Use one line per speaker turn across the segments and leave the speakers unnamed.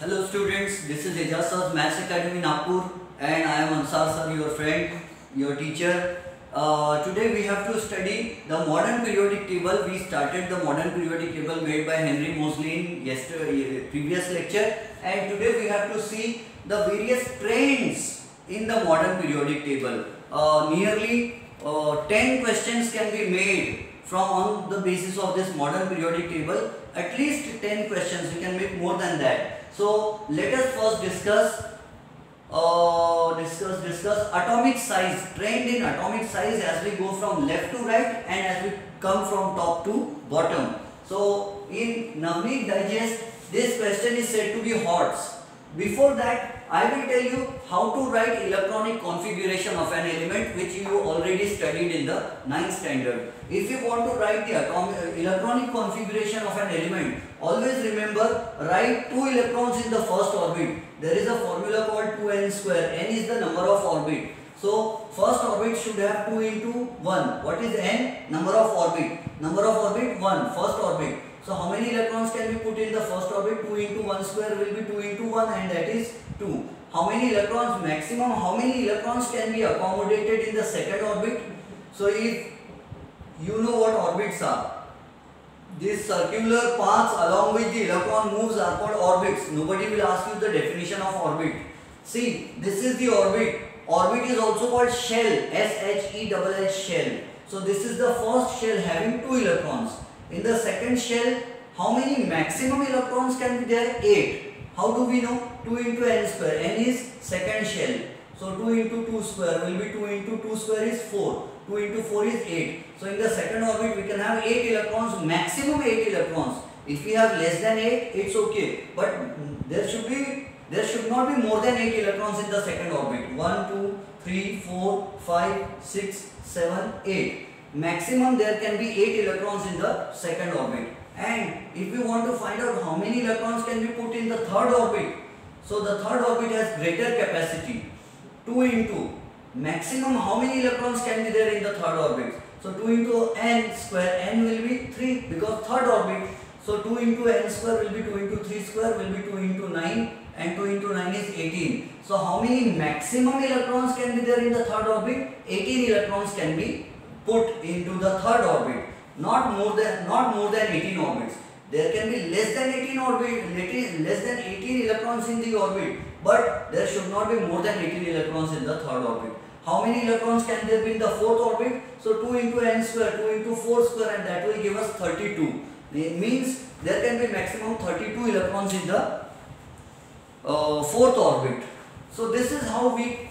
Hello students, this is Ejaz Sir's Maths Academy Nagpur and I am Ansar Sir, your friend, your teacher. Today we have to study the modern periodic table. We started the modern periodic table made by Henry Moseley in previous lecture, and today we have to see the various trends in the modern periodic table. Nearly 10 questions can be made from on the basis of this modern periodic table. At least 10 questions, we can make more than that. So let us first discuss atomic size, trend in atomic size as we go from left to right and as we come from top to bottom. So in Navneet Digest, this question is said to be HOTS. Before that, I will tell you how to write electronic configuration of an element, which you already studied in the 9th standard. If you want to write the electronic configuration of an element, always remember, write 2 electrons in the first orbit. There is a formula called 2n square. N is the number of orbit. So first orbit should have 2 into 1. What is n? Number of orbit. Number of orbit 1. First orbit. So how many electrons can be put in the first orbit? 2 into 1 square will be 2 into 1, and that is 2. How many electrons maximum? How many electrons can be accommodated in the second orbit? So if you know what orbits are, these circular paths along which the electron moves are called orbits. Nobody will ask you the definition of orbit. See, this is the orbit. Orbit is also called shell, S-H-E-L-L shell. So this is the first shell having 2 electrons. In the second shell, how many maximum electrons can be there? 8. How do we know? 2 into n square. N is second shell. So 2 into 2 square will be 2 into 2 square is 4. 2 into 4 is 8. So in the second orbit we can have 8 electrons, maximum 8 electrons. If we have less than 8, it's okay. But there should not be more than 8 electrons in the second orbit. 1, 2, 3, 4, 5, 6, 7, 8. Maximum there can be 8 electrons in the second orbit. And if we want to find out how many electrons can be put in the third orbit, so the third orbit has greater capacity. 2 into maximum how many electrons can be there in the third orbit? So 2 into n square, n will be 3 because third orbit. So 2 into n square will be 2 into 3 square will be 2 into 9, and 2 into 9 is 18. So how many maximum electrons can be there in the third orbit? 18 electrons can be put into the third orbit. Not more than 18 orbits. There can be less than 18 electrons in the orbit, but there should not be more than 18 electrons in the third orbit. How many electrons can there be in the fourth orbit? So 2 into n square, 2 into 4 square, and that will give us 32. It means there can be maximum 32 electrons in the fourth orbit. So this is how we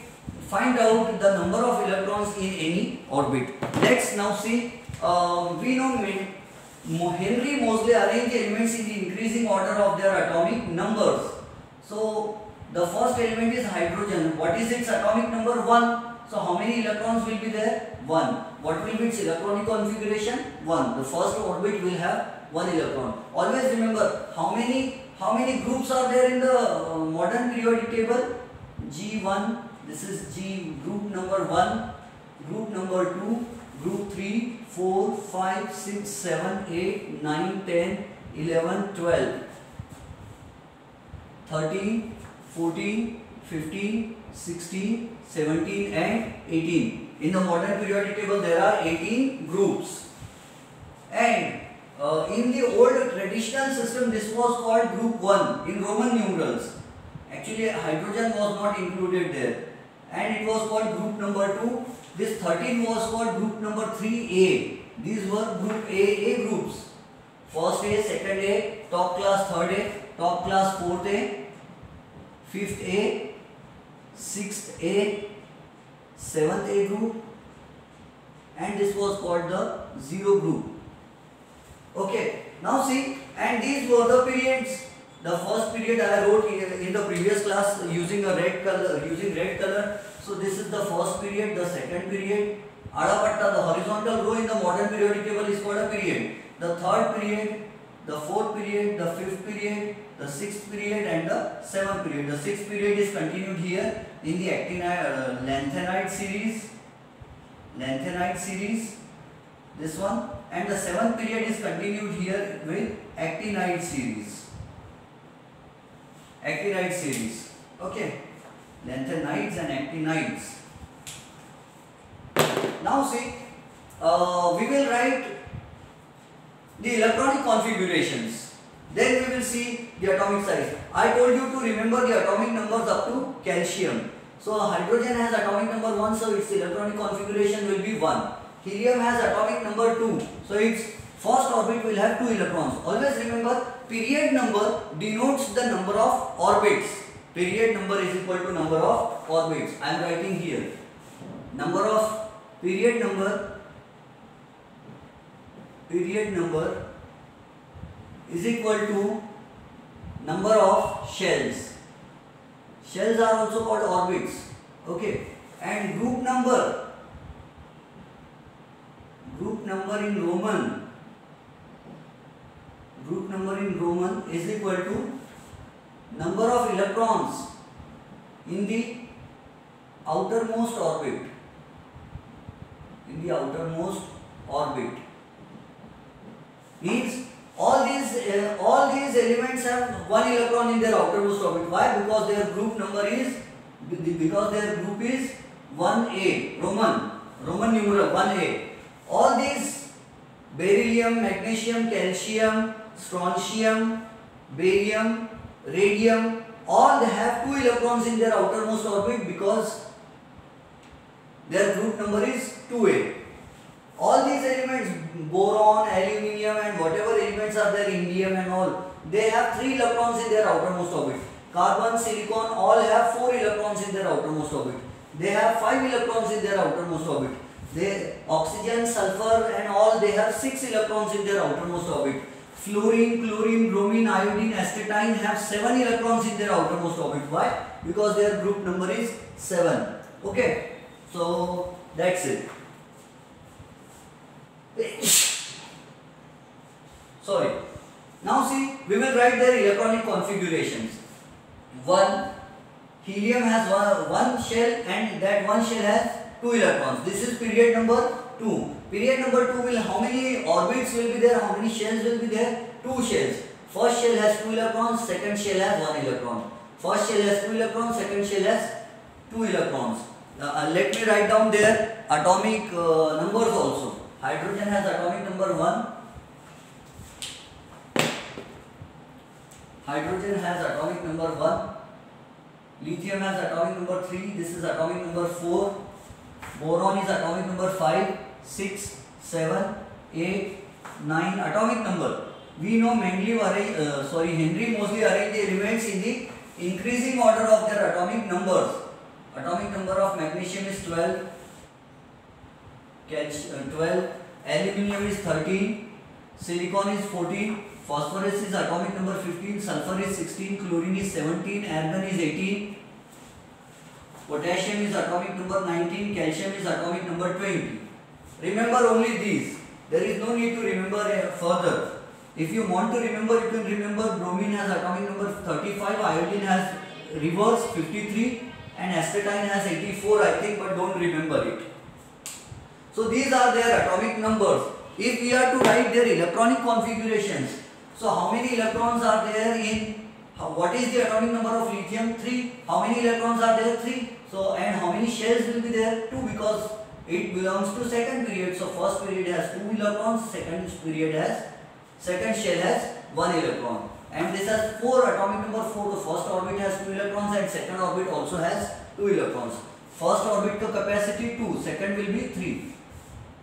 find out the number of electrons in any orbit. Let's now see. We know Henry Moseley arranged elements in the increasing order of their atomic numbers. So the first element is hydrogen. What is its atomic number? 1. So how many electrons will be there? 1. What will be its electronic configuration? 1. The first orbit will have 1 electron. Always remember how many groups are there in the modern periodic table? G1. This is G group number 1, group number 2, group 3, 4, 5, 6, 7, 8, 9, 10, 11, 12, 13, 14, 15, 16, 17 and 18. In the modern periodic table there are 18 groups. And in the old traditional system this was called group 1 in Roman numerals. Actually hydrogen was not included there. And it was called group number 2. This 13 was called group number 3A. These were group A groups. First A, second A, top class third A, top class fourth A, fifth A, sixth A, seventh A group, and this was called the 0 group. Okay, now see, and these were the periods. The first period I wrote in the previous class using a red color. So this is the first period, the second period. Adapatta, the horizontal row in the modern periodic table is called a period. The third period, the fourth period, the fifth period, the sixth period and the seventh period. The sixth period is continued here in the lanthanide series. This one, and the seventh period is continued here with actinide series. actinide series. Okay, lanthanides and actinides. Now see, we will write the electronic configurations. Then we will see the atomic size. I told you to remember the atomic numbers up to calcium. So hydrogen has atomic number 1, so its electronic configuration will be 1. Helium has atomic number 2, so its first orbit will have 2 electrons. Always remember, period number denotes the number of orbits. Period number is equal to number of orbits. I am writing here. Period number is equal to number of shells. Shells are also called orbits. Okay, and group number in Roman is equal to number of electrons in the outermost orbit. Means all these elements have 1 electron in their outermost orbit. Why? Because their group is 1a, Roman numeral 1a. All these beryllium, magnesium, calcium, strontium, barium, radium, all they have 2 electrons in their outermost orbit because their group number is 2a. All these elements, boron, aluminium and whatever elements are there, indium and all, they have 3 electrons in their outermost orbit. Carbon, silicon, all have 4 electrons in their outermost orbit. They have 5 electrons in their outermost orbit. Oxygen, sulfur and all, they have 6 electrons in their outermost orbit. Fluorine, chlorine, bromine, iodine, astatine have 7 electrons in their outermost orbit. Why? Because their group number is 7. Okay, so that's it. Sorry. Now see, we will write their electronic configurations. 1. Helium has one shell and that one shell has 2 electrons. This is period number 2. Period number 2 will, how many orbits will be there? How many shells will be there? 2 shells. First shell has 2 electrons, second shell has 1 electron. First shell has 2 electrons, second shell has 2 electrons. Let me write down their atomic numbers also. Hydrogen has atomic number 1. Hydrogen has atomic number 1. Lithium has atomic number 3. This is atomic number 4. Boron is atomic number 5, 6, 7, 8, 9. Atomic number. We know Henry Moseley arranged the elements in the increasing order of their atomic numbers. Atomic number of magnesium is 12. 12, aluminium is 13, silicon is 14, phosphorus is atomic number 15, sulfur is 16, chlorine is 17, argon is 18, potassium is atomic number 19, calcium is atomic number 20. Remember only these. There is no need to remember further. If you want to remember, you can remember bromine has atomic number 35, iodine has reverse 53 and astatine has 84 I think, but don't remember it. So these are their atomic numbers. If we are to write their electronic configurations, so how many electrons are there in, what is the atomic number of lithium? 3. How many electrons are there? 3. So, and how many shells will be there? 2, because it belongs to second period. So first period has 2 electrons, second shell has 1 electron. And this has 4, atomic number 4. The first orbit has 2 electrons and second orbit also has 2 electrons. First orbit to capacity 2, second will be 3.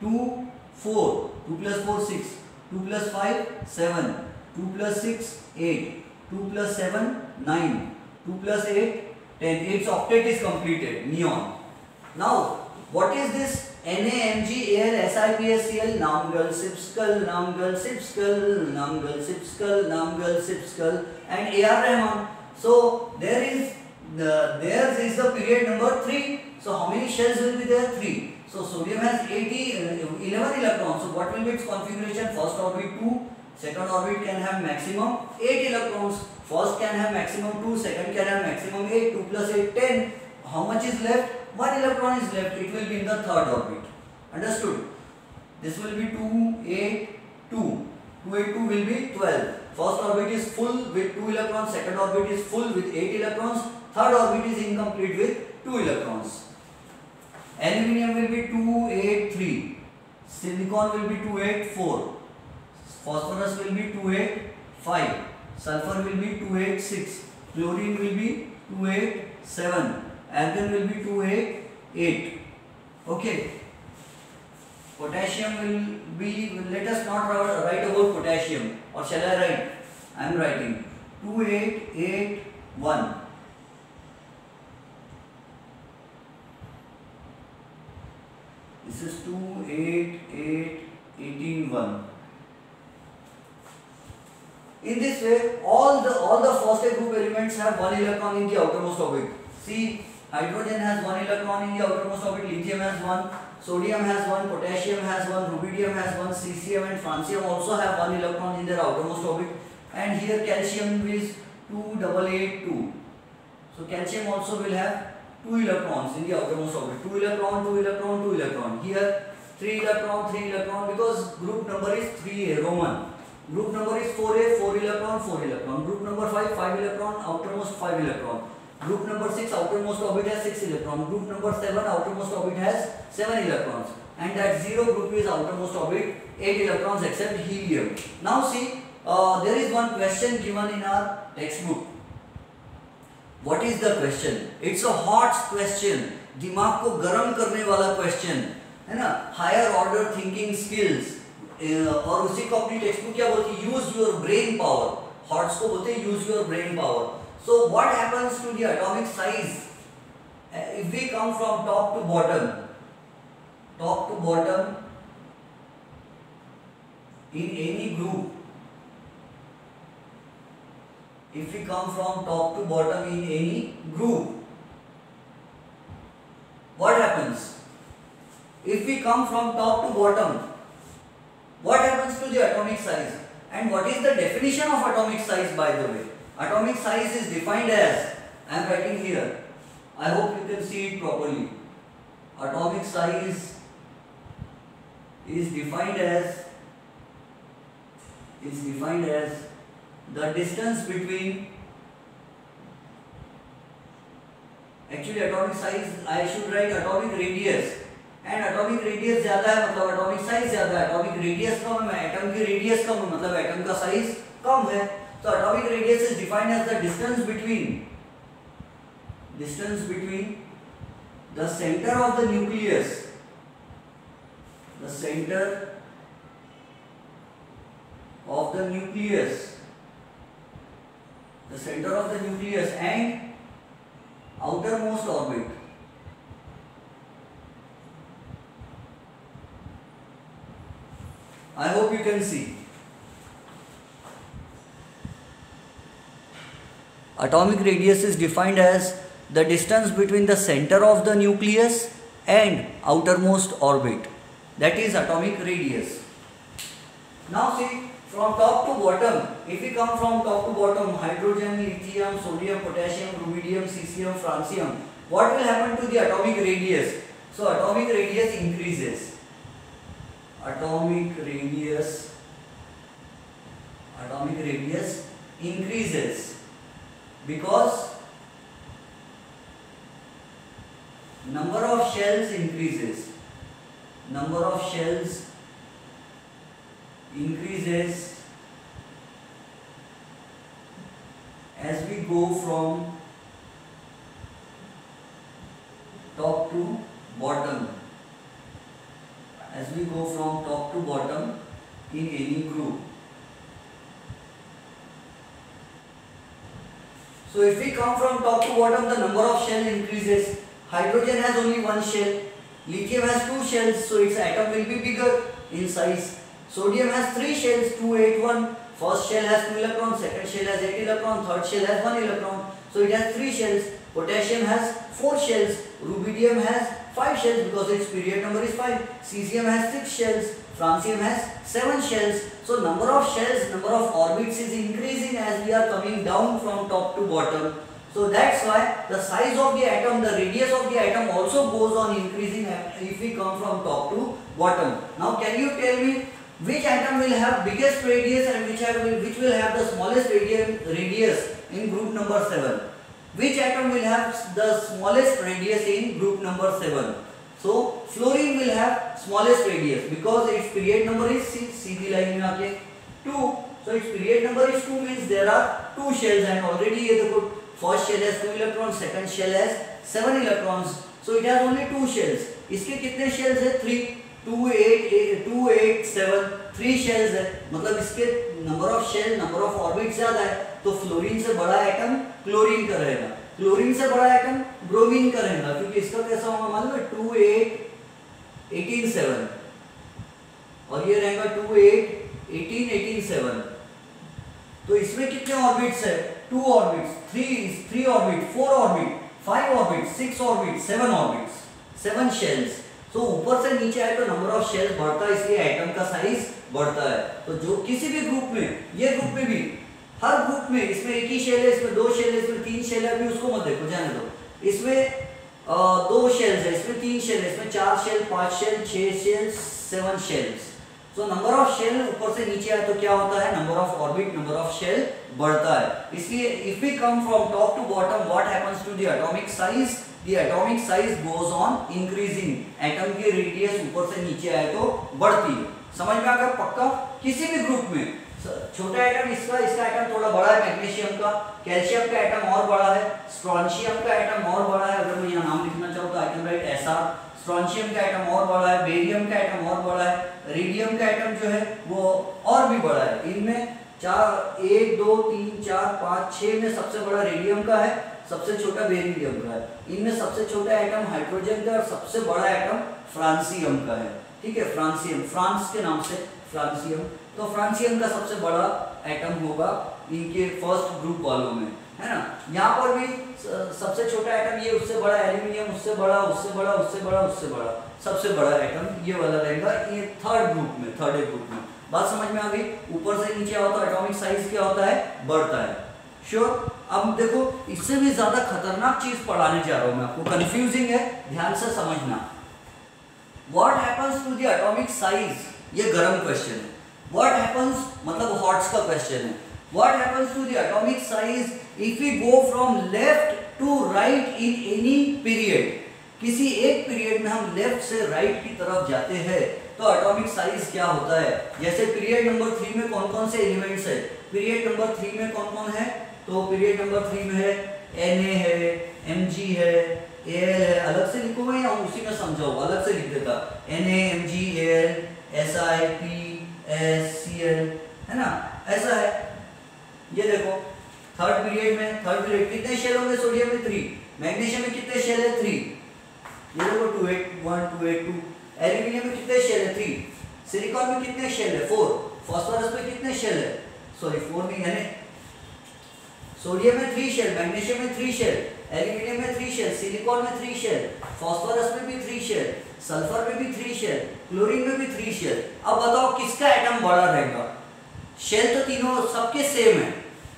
2, 4, 2 plus 4, 6, 2 plus 5, 7, 2 plus 6, 8, 2 plus 7, 9, 2 plus 8, 10. Its octet is completed, neon. Now, what is this? NaMgAl SiPsCl, Namgal, Sipskull, Namgal, Sipskull, Namgal, Sipskull, Namgal, Sipskull, and AR Rahman. So, theirs is the period number 3. So, how many shells will be there? 3. So, sodium has 11 electrons. So, what will be its configuration? First orbit 2, second orbit can have maximum 8 electrons. First can have maximum 2, second can have maximum 8, 2 plus 8, 10. How much is left? 1 electron is left. It will be in the third orbit. Understood? This will be 2, 8, 2. 2, 8, 2 will be 12. First orbit is full with 2 electrons, second orbit is full with 8 electrons, third orbit is incomplete with 2 electrons. Aluminium will be 283, silicon will be 284, phosphorus will be 285, sulfur will be 286, chlorine will be 287, argon will be 288. Okay. Potassium will be, let us not write about potassium, or shall I write? I am writing 2881. This is 2881. In this way, all the phosphate group elements have one electron in the outermost orbit. See, hydrogen has one electron in the outermost orbit, lithium has one, sodium has one, potassium has one, rubidium has one, cesium and francium also have one electron in their outermost orbit, and here calcium is 2882. So calcium also will have 2 electrons in the outermost orbit. 2 electron, 2 electron, 2 electron. Here 3 electron, 3 electron, because group number is 3A Roman. Group number is 4A, 4 electron, 4 electron. Group number 5, 5 electron, outermost 5 electron. Group number 6, outermost orbit has 6 electrons. Group number 7, outermost orbit has 7 electrons. And that 0 group is outermost orbit, 8 electrons except helium. Now see, there is one question given in our textbook. What is the question? It's a hot question. दिमाग को गर्म करने वाला question है ना? Higher order thinking skills. और उसी को अपनी textbook क्या बोलती है? Use your brain power. Hots को बोलते हैं use your brain power. So what happens to the atomic size if we come from top to bottom? Top to bottom in any group. If we come from top to bottom in any group, what happens? If we come from top to bottom, what happens to the atomic size? And what is the definition of atomic size, by the way? Atomic size is defined as, I am writing here, I hope you can see it properly. Atomic size is defined as the distance between, actually atomic size I should write atomic radius, and atomic radius ज़्यादा है मतलब atomic size ज़्यादा है, atomic radius कम है, atom की radius कम है मतलब atom का size कम है. So atomic radius is defined as the distance between the center of the nucleus, the center of the nucleus and outermost orbit. I hope you can see. Atomic radius is defined as the distance between the center of the nucleus and outermost orbit. That is atomic radius. Now see, from top to bottom, if we come from top to bottom, hydrogen, lithium, sodium, potassium, rubidium, cesium, francium, what will happen to the atomic radius? So atomic radius increases. Atomic radius increases because number of shells increases. Number of shells increases as we go from top to bottom. As we go from top to bottom in any group. So if we come from top to bottom, the number of shell increases. Hydrogen has only one shell. Lithium has 2 shells, so its atom will be bigger in size. Sodium has 3 shells, 281. First shell has 2 electrons, second shell has 8 electrons, third shell has 1 electron. So it has 3 shells. Potassium has 4 shells. Rubidium has 5 shells because its period number is 5. Cesium has 6 shells. Francium has 7 shells. So number of shells, number of orbits is increasing as we are coming down from top to bottom. So that's why the size of the atom, the radius of the atom also goes on increasing if we come from top to bottom. Now can you tell me which atom will have biggest radius and which will have the smallest radius in group number 7? Which atom will have the smallest radius in group number 7? So fluorine will have smallest radius because its period number is Sidhi line में आके 2. So its period number is 2 means there are 2 shells and already ये देखो first shell has 2 electrons, second shell has 7 electrons. So it has only 2 shells. इसके कितने shells है? 3. 2 8 7 3 shells है, मतलब इसके number of shell number of orbit ज्यादा है, तो फ्लोरीन से बड़ा एटम क्लोरीन का रहेगा, क्लोरीन से बड़ा एटम ब्रोमीन का रहेगा, क्योंकि इसका कैसा होगा मालूम है? 2 8 18 7 और ये रहेगा 2 8 18 18 7. तो इसमें कितने ऑर्बिट्स है? 2 orbits, 3 orbit, 4 orbit, 5 orbit, 6 orbit, 7 orbits, 7 shells. तो ऊपर से नीचे आए तो नंबर ऑफ शेल्स बढ़ता है, इसलिए एटम का साइज बढ़ता है. तो जो किसी भी ग्रुप में, ये ग्रुप में भी, हर ग्रुप में इसमें एक ही शेल है, इसमें 2 शेल है, इसमें 3 शेल है, अभी उसको मत देखो, जाने दो. इसमें 2 शेल्स है, इसमें 3 शेल है, इसमें 4 शेल, 5 शेल, 6 शेल, 7 शेल्स. तो नंबर ऑफ शेल ऊपर से नीचे आए तो क्या होता है? Number of orbit, number of shell बढ़ता है. इसलिए if we come from top to bottom, what happens to the atomic size? The atomic size goes on increasing. Atom की रेडियस ऊपर से नीचे आए तो बढ़ती है. समझ में आ गया? पक्का. किसी भी ग्रुप में छोटा एटम इसका एटम थोड़ा बड़ा है, मैग्नीशियम का, कैल्शियम का एटम और बड़ा है, स्ट्रोंशियम का एटम और बड़ा है. अगर मैं यहाँ नाम लिखना चाहूँ तो आई कैन राइट ऐसा. स्ट्रोंशियम का एटम और बड़ा है, बेरियम का एटम और बड़ा है, रेडियम का एटम जो है वो और भी बड़ा है. इनमें 1 2 3 4 5 6 में सबसे बड़ा रेडियम का है, सबसे छोटा बेरिलियम का है. इनमें सबसे छोटा एटम हाइड्रोजन का और सबसे बड़ा एटम फ्रांसियम का है. ठीक है, फ्रांसियम, फ्रांस के नाम से फ्रांसियम. तो फ्रांसियम का सबसे बड़ा एटम होगा इनके फर्स्ट ग्रुप वालों में, है ना. यहाँ पर भी सबसे छोटा एटम ये, उससे बड़ा एल्यूमिनियम, उससे बड़ा, उससे बड़ा, उससे बड़ा, उससे बड़ा, सबसे बड़ा एटम ये वाला रहेगा ये थर्ड ग्रुप में. बात समझ में आ गई? ऊपर से नीचे आओ तो एटॉमिक साइज क्या होता है? बढ़ता है. श्योर. अब देखो, इससे भी ज्यादा खतरनाक चीज पढ़ाने जा रहा हूं मैं आपको, कंफ्यूजिंग है, ध्यान से समझना. What happens to the atomic size? ये गरम क्वेश्चन है. व्हाट हैपेंस मतलब हॉट्स का क्वेश्चन है. What happens to the atomic size if we go from left to right in any period? किसी एक पीरियड में हम लेफ्ट से राइट की तरफ जाते हैं तो एटॉमिक साइज क्या होता है? जैसे पीरियड नंबर 3 में कौन कौन से एलिमेंट्स है? पीरियड नंबर 3 में कौन कौन है? तो पीरियड नंबर 3 में है Na है, Mg है, Al है. अलग से लिखो मैं या उसी में समझाऊँ? अलग से लिख देता. Na Mg Al Si P S Cl, है ना, ऐसा है. ये देखो थर्ड पीरियड कितने शेल होंगे? सोडियम में 3, मैग्नीशियम में कितने शेल है? 3. ये देखो 2 8 1 2 8 2. एल्यूमिनियम में कितने शेल है? 3. सिलिकॉन में कितने शेल है? 4. फास्फोरस में कितने शेल है? सॉरी 4 नहीं है. सोडियम में 3 शेल, मैग्नीशियम में 3 शेल, एल्यूमिनियम में 3 शेल, सिलिकॉन में 3 शेल, फास्फोरस में भी 3 शेल, सल्फर में भी 3 शेल, क्लोरीन में भी 3 शेल. अब बताओ किसका एटम बड़ा रहेगा? शेल तो तीनों सबके सेम है,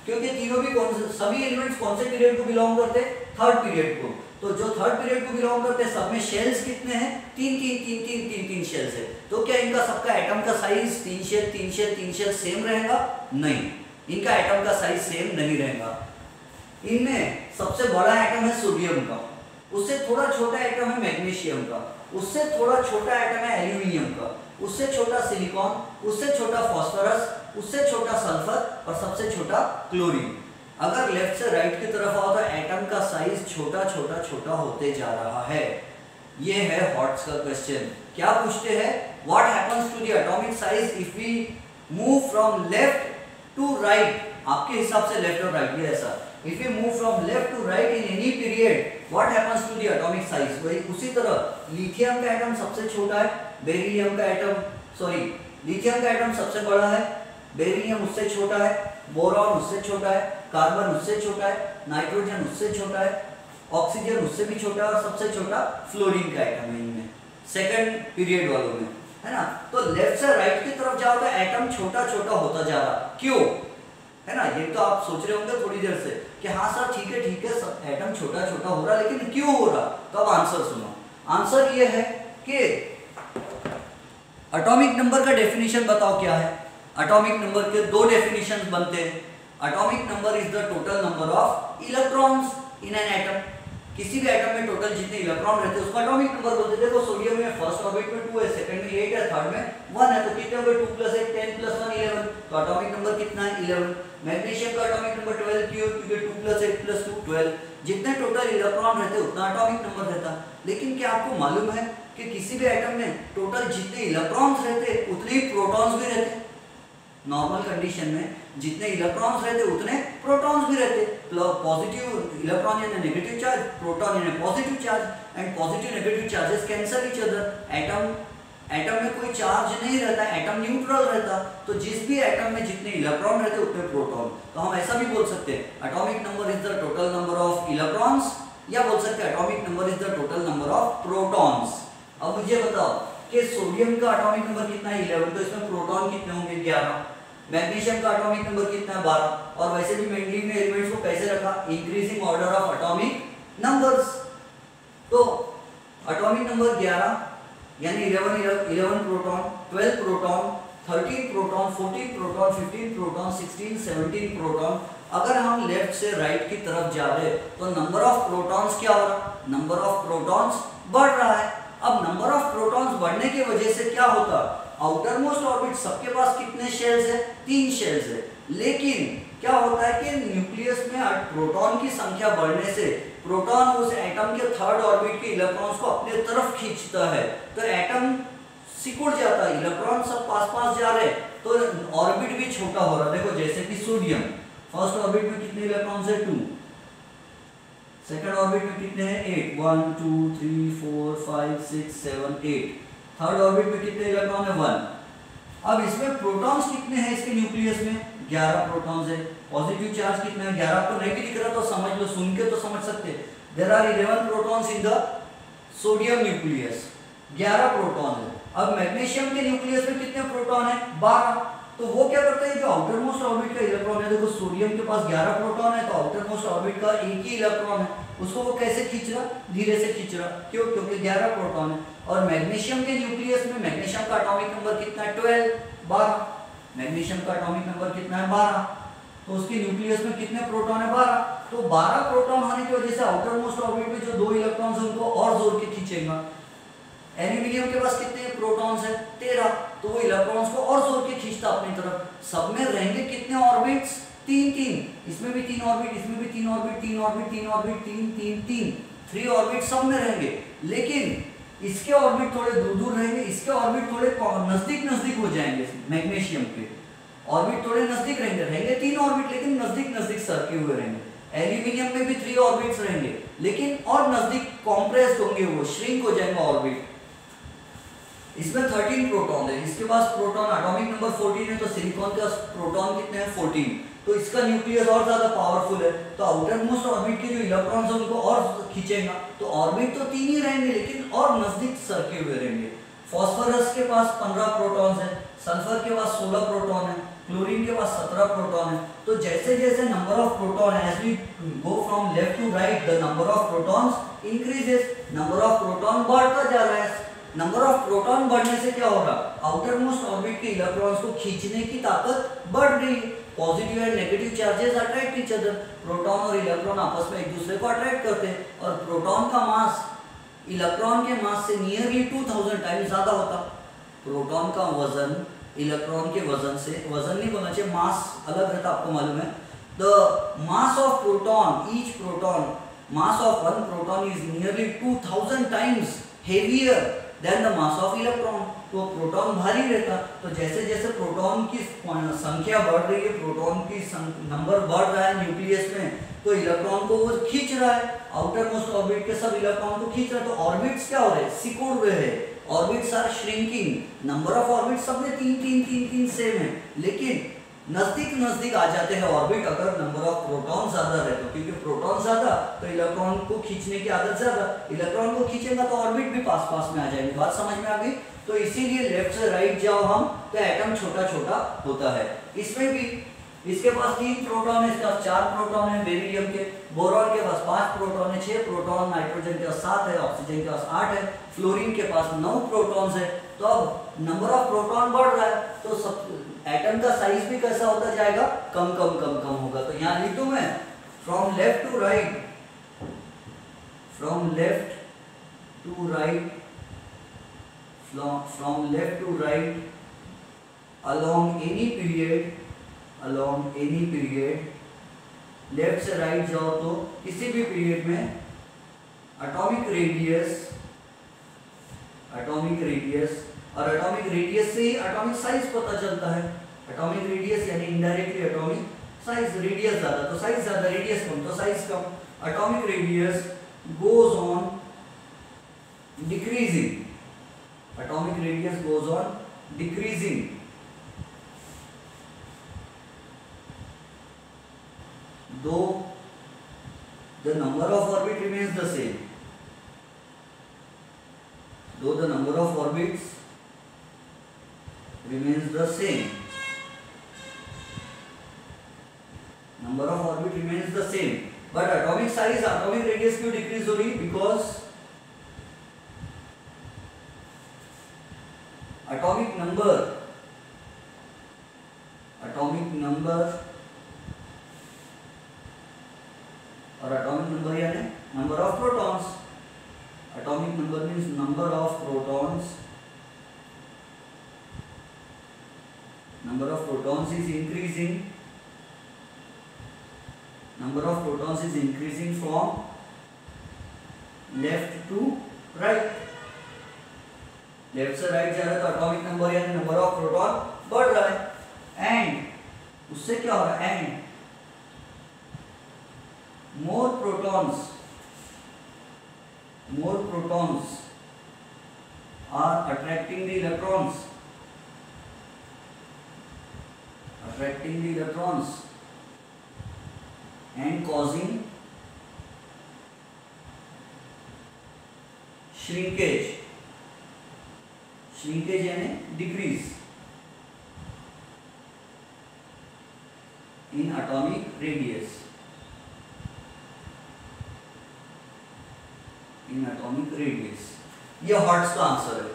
क्योंकि तीनों भी सभी एलिमेंट्स कौन से पीरियड को बिलोंग करते हैं? थर्ड पीरियड को. तो जो थर्ड पीरियड को बिलोंग करते हैं सब में शेल्स कितने हैं? 3 शेल्स है. तो क्या इनका सबका एटम का साइज 3 शेल सेम रहेगा? नहीं, इनका एटम का साइज सेम नहीं रहेगा. इनमें सबसे बड़ा एटम है सोडियम का, उससे थोड़ा छोटा एटम है मैग्नीशियम का, उससे थोड़ा छोटा एटम है एल्यूमिनियम का, उससे छोटा सिलिकॉन, उससे छोटा फास्फोरस, उससे छोटा सल्फर और सबसे छोटा क्लोरीन. अगर लेफ्ट से राइट की तरफ आओ तो एटम का साइज छोटा होते जा रहा है. ये है हॉट्स का क्वेश्चन. क्या पूछते हैं? What happens to the atomic size if we move from left to right? आपके हिसाब से लेफ्ट और राइट ये ऐसा. If we move from left to right in any period what happens to the atomic size? वही उसी तरह lithium का एटम सबसे छोटा है, बेरिलियम का एटम सबसे बड़ा है, बेरिलियम उससे छोटा है, बोरॉन उससे छोटा है, कार्बन उससे छोटा है, नाइट्रोजन उससे छोटा है, ऑक्सीजन उससे भी छोटा है और सबसे छोटा फ्लोरीन का एटम है इनमें सेकंड पीरियड वालों में, है ना. तो लेफ्ट से राइट की तरफ जाओ तो एटम छोटा होता जा रहा. क्यों? है ना. ये तो आप सोच रहे होंगे थोड़ी देर से कि हाँ सर ठीक है सब एटम छोटा हो रहा, लेकिन क्यों हो रहा? तो अब आंसर सुनो. आंसर ये है कि एटॉमिक नंबर का डेफिनेशन बताओ क्या है। एटॉमिक नंबर के दो डेफिनेशन बनते हैं। Atomic number is the total number of electrons in an atom. किसी भी एटम में टोटल जितने इलेक्ट्रॉन रहते हैं उसको एटॉमिक नंबर बोलते हैं। देखो सोडियम में फर्स्ट ऑर्बिट में 2 है, सेकंड में 8 है, थर्ड में 1 है, तो कितने हो गए 2 + 8 10 + 1 11। तो एटॉमिक नंबर कितना है 11। मैग्नीशियम का एटॉमिक नंबर 12 क्यों, क्योंकि 2 + 8 + 2 12। जितने टोटल इलेक्ट्रॉन रहते हैं उतना एटॉमिक नंबर रहता। लेकिन क्या आपको मालूम है कि किसी भी एटम में टोटल जितने इलेक्ट्रॉन्स रहते हैं उतने ही प्रोटॉन्स भी रहते हैं। नॉर्मल कंडीशन में जितने इलेक्ट्रॉन्स रहते उतने प्रोटॉन्स भी रहते। पॉजिटिव इलेक्ट्रॉन यानी नेगेटिव चार्ज, प्रोटॉन यानी positive charge, and positive negative charges cancel each other. Atom में कोई चार्ज नहीं रहता, एटम न्यूट्रल रहता। तो जिस भी एटम में जितने इलेक्ट्रॉन रहते उतने प्रोटॉन। तो हम ऐसा भी बोल सकते हैं atomic number is the total number of electrons, या बोल सकते हैं atomic number is the total number of protons. अब मुझे बताओ कि सोडियम का एटॉमिक नंबर कितना है 11, तो इसमें प्रोटॉन कितने होंगे 11। मैग्नीशियम का एटॉमिक नंबर कितना है 12। और वैसे भी मेंडलीव ने एलिमेंट्स को कैसे रखा, increasing order of atomic numbers. तो एटॉमिक नंबर 11 यानी 11 proton, 12 proton, 13 proton, 14 proton, 15 proton, 16 17 proton. अगर हम लेफ्ट से राइट की तरफ जा रहे तो नंबर ऑफ प्रोटॉन्स क्या हो रहा, नंबर ऑफ प्रोटॉन्स बढ़ रहा है। अब नंबर ऑफ प्रोटॉन्स बढ़ने की वजह से क्या होता, आउटर मोस्ट ऑर्बिट सबके पास कितने शेल्स है, 3 शेल्स है। लेकिन क्या होता है कि न्यूक्लियस में प्रोटॉन की संख्या बढ़ने से प्रोटॉन उस एटम के थर्ड ऑर्बिट के इलेक्ट्रॉन्स को अपने तरफ खींचता है, तो एटम सिकुड़ जाता है, इलेक्ट्रॉन सब पास पास जा रहे तो ऑर्बिट भी छोटा हो रहा है। देखो जैसे कि सोडियम फर्स्ट ऑर्बिट में कितने इलेक्ट्रॉन्स है 2, सेकंड ऑर्बिट में कितने हैं 8, 1 2 3 4 5 6 7 8, थर्ड ऑर्बिट में कितने इलेक्ट्रॉन है 1। अब इसमें प्रोटॉन्स कितने हैं इसके न्यूक्लियस में 11 प्रोटॉन्स है। पॉजिटिव चार्ज कितना है 11, आपको नहीं भी दिख रहा तो समझ लो, सुन के तो समझ सकते हैं। There are 11 protons in the sodium nucleus, 11 proton है। अब मैग्नीशियम के न्यूक्लियस में कितने प्रोटॉन है 12। तो वो क्या करता है, जो आउटर मोस्ट ऑर्बिट का इलेक्ट्रॉन है, देखो सोडियम के पास 11 प्रोटॉन है तो आउटर मोस्ट ऑर्बिट का एक ही इलेक्ट्रॉन है, उसको वो कैसे खींच रहा, धीरे से खींच रहा। क्यों, क्योंकि 11 प्रोटॉन है। और मैग्नीशियम के न्यूक्लियस में मैग्नीशियम का एटॉमिक नंबर कितना है 12। मैग्नीशियम का एटॉमिक नंबर कितना है 12, तो उसके न्यूक्लियस में कितने प्रोटॉन है 12। तो 12 प्रोटॉन होने की वजह से आउटर मोस्ट ऑर्बिट में जो 2 इलेक्ट्रॉन्स है उनको और जोर के खींचेगा। एल्यूमिनियम के पास कितने प्रोटॉन्स है 13, तो वो इलेक्ट्रॉन्स को और जोर के खींचता अपनी तरफ। सब में रहेंगे कितने ऑर्बिट्स 3, इसमें भी 3 ऑर्बिट, इसमें भी 3 ऑर्बिट, 3 ऑर्बिट, 3 ऑर्बिट, 3 ऑर्बिट सब में रहेंगे। लेकिन इसके ऑर्बिट थोड़े दूर दूर रहेंगे, इसके ऑर्बिट थोड़े नजदीक हो जाएंगे। मैग्नीशियम के ऑर्बिट थोड़े नजदीक रहेंगे 3 ऑर्बिट, लेकिन नजदीक सरके हुए रहेंगे। एल्यूमिनियम में भी 3 ऑर्बिट्स रहेंगे, लेकिन और नजदीक कॉम्प्रेस्ड होंगे, वो श्रिंक हो जाएंगे ऑर्बिट। इसमें 13 प्रोटॉन है, इसके पास प्रोटॉन एटॉमिक नंबर 14 है, तो सिलिकॉन के पास प्रोटॉन कितने हैं 14, तो इसका न्यूक्लियस और ज्यादा पावरफुल है, तो आउटर मोस्ट ऑर्बिट के जो इलेक्ट्रॉन्स हैं उनको और खींचेगा। तो ऑर्बिट तो 3 ही रहेंगे लेकिन और नजदीक सरके हुए रहेंगे। फास्फोरस के पास 15 प्रोटॉन्स है, सल्फर के पास 16 प्रोटॉन है, क्लोरीन के पास 17 प्रोटॉन है। तो जैसे जैसे number of proton as we go from left to right the number of protons increases, number of proton बढ़ता जा रहा है। नंबर ऑफ प्रोटॉन बढ़ने से क्या हो रहा, आउटर मोस्ट ऑर्बिट के इलेक्ट्रॉन्स को खींचने की ताकत बढ़ रही है। Positive and negative charges attract each other, proton और इलेक्ट्रॉन आपस में एक दूसरे को अट्रैक्ट करते हैं। और प्रोटॉन का मास इलेक्ट्रॉन के मास से नियरली 2000 टाइम्स ज्यादा होता। प्रोटॉन का वजन इलेक्ट्रॉन के वजन से, वजन नहीं बोलना चाहिए, मास अलग रहता, आपको मालूम है। The mass of proton, each proton, mass of one proton is nearly 2000 times heavier than the mass of electron. तो प्रोटॉन भारी रहता। तो जैसे जैसे प्रोटॉन की संख्या बढ़ रही है, प्रोटॉन की नंबर बढ़ रहा है न्यूक्लियस में, तो इलेक्ट्रॉन को वो खींच रहा है, आउटर मोस्ट ऑर्बिट के सब इलेक्ट्रॉन को खींच रहा है। तो ऑर्बिट्स क्या हो रहे हैं, सिकुड़ रहे हैं, orbits are shrinking. Number of orbit सब में 3 सेम है, लेकिन नजदीक आ जाते हैं ऑर्बिट अगर नंबर ऑफ प्रोटॉन ज्यादा रहे तो, क्योंकि प्रोटॉन ज्यादा तो इलेक्ट्रॉन को खींचने की आदत ज्यादा, इलेक्ट्रॉन को खींचेगा तो ऑर्बिट भी पास में आ जाएंगे। बात समझ में आ गई। तो इसीलिए लेफ्ट से राइट जाओ हम तो एटम छोटा होता है। इसमें भी इसके पास 3 प्रोटॉन है, इसका 4 प्रोटॉन है बेरिलियम के, बोरॉन के पास 5 प्रोटॉन है, 6 प्रोटॉन, नाइट्रोजन के पास 7 है, ऑक्सीजन के पास 8 है, फ्लोरीन के पास 9 प्रोटॉन्स है, तो अब नंबर ऑफ प्रोटॉन बढ़ रहा है तो सब एटम का साइज भी कैसा होता जाएगा, कम कम कम कम होगा। तो यहाँ लिख दूं मैं from left to right, from left to right, from left to right along any period, along any period, left से राइट जाओ तो किसी भी पीरियड में एटॉमिक रेडियस, एटॉमिक रेडियस, और एटॉमिक रेडियस से ही एटॉमिक साइज पता चलता है। एटॉमिक रेडियस यानी इनडायरेक्टली एटॉमिक साइज, रेडियस ज्यादा तो साइज ज्यादा, रेडियस कम तो साइज कम। Atomic radius goes on decreasing, atomic radius goes on decreasing, though the number of orbit remains the same, though the number of orbits remains the same, number of orbit remains the same, but atomic size, atomic radius क्यों decrease हो रही, because atomic number और atomic number यानी number of protons, atomic number means number of protons, number of protons is increasing, number of protons is increasing from left to right, left से right जा रहा है तो atomic number यानी number of proton बढ़ रहा है, एंड उससे क्या हो रहा है, and more protons are attracting the electrons, and causing shrinkage यानी decrease in atomic radius, in atomic radius. ये हॉट्स का आंसर है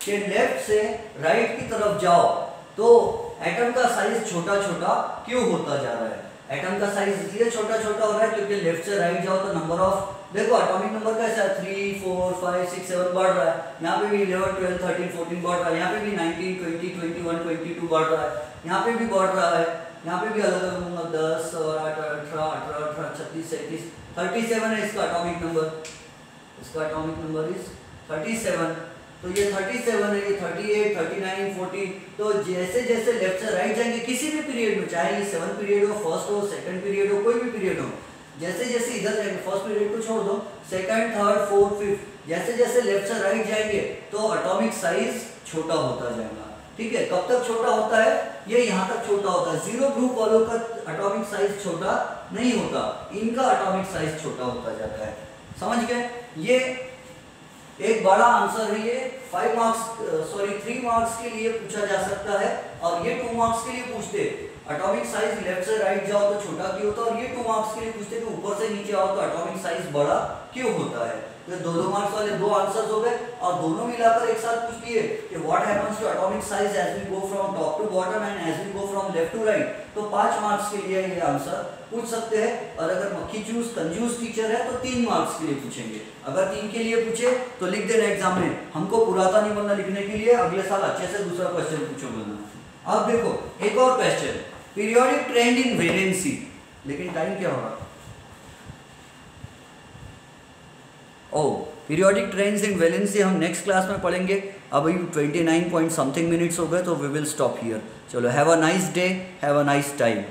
कि लेफ्ट से राइट की तरफ जाओ तो एटम का साइज छोटा छोटा क्यों होता जा रहा है। एटम का साइज इसलिए छोटा छोटा हो रहा है क्योंकि लेफ्ट से राइट जाओ तो नंबर ऑफ, देखो एटॉमिक नंबर कैसा है 3 4 5 6 7 बढ़ रहा है, यहाँ पे भी 11 12 13 14 बढ़ रहा है, यहाँ पे भी 19 20 21 22 बढ़ रहा है, यहाँ पे भी बढ़ रहा है, यहाँ पे भी अलग अलग 10 18 18 36 37 37 है इसका एटॉमिक नंबर, इसका एटॉमिक नंबर इज 37। तो ये 37 है, ये 38 39 40। तो जैसे जैसे लेफ्ट से राइट जाएंगे किसी भी पीरियड में, चाहे ये 7 पीरियड हो, फर्स्ट हो, सेकंड पीरियड हो, कोई भी पीरियड हो, जैसे जैसे इधर जाएंगे, फर्स्ट पीरियड को छोड़ दो, सेकंड थर्ड फोर्थ फिफ्थ, जैसे जैसे लेफ्ट से राइट जाएंगे तो एटॉमिक साइज छोटा होता जाएगा। ठीक है, कब तक छोटा होता है, ये यहाँ तक छोटा होता है। जीरो ग्रुप वालों का एटॉमिक साइज छोटा नहीं होता, इनका एटॉमिक साइज छोटा होता जाता है। समझ गए? ये एक बड़ा आंसर है, ये 3 मार्क्स के लिए पूछा जा सकता है, और ये 2 मार्क्स के लिए पूछते एटॉमिक साइज लेफ्ट से राइट जाओ तो छोटा क्यों होता है, और ये 2 मार्क्स के लिए पूछते कि ऊपर से नीचे आओ तो एटॉमिक साइज बड़ा क्यों होता है। तो 2 मार्क्स वाले 2 आंसर्स हो गए, और दोनों मिलाकर एक साथ पूछ लिए कि what happens to atomic size as we go from top to bottom and as we go from left to right. तो 5 मार्क्स के लिए ये आंसर पूछ सकते हैं, और अगर मक्खी चूस कंजूस टीचर है तो 3 मार्क्स के लिए पूछेंगे। अगर 3 के लिए पूछे तो लिख देना एग्जाम में, हमको पुराता नहीं बनना लिखने के लिए, अगले साल अच्छे से दूसरा क्वेश्चन पूछो बोलना। अब देखो एक और क्वेश्चन, पीरियोडिक ट्रेंड इन वेलेंसी, लेकिन टाइम क्या होगा, पीरियोडिक ट्रेंड्स इन वैलेंसी हम नेक्स्ट क्लास में पढ़ेंगे। अभी 29 पॉइंट समथिंग मिनट्स हो गए, तो वी विल स्टॉप हियर। चलो, have a nice day, have a nice time.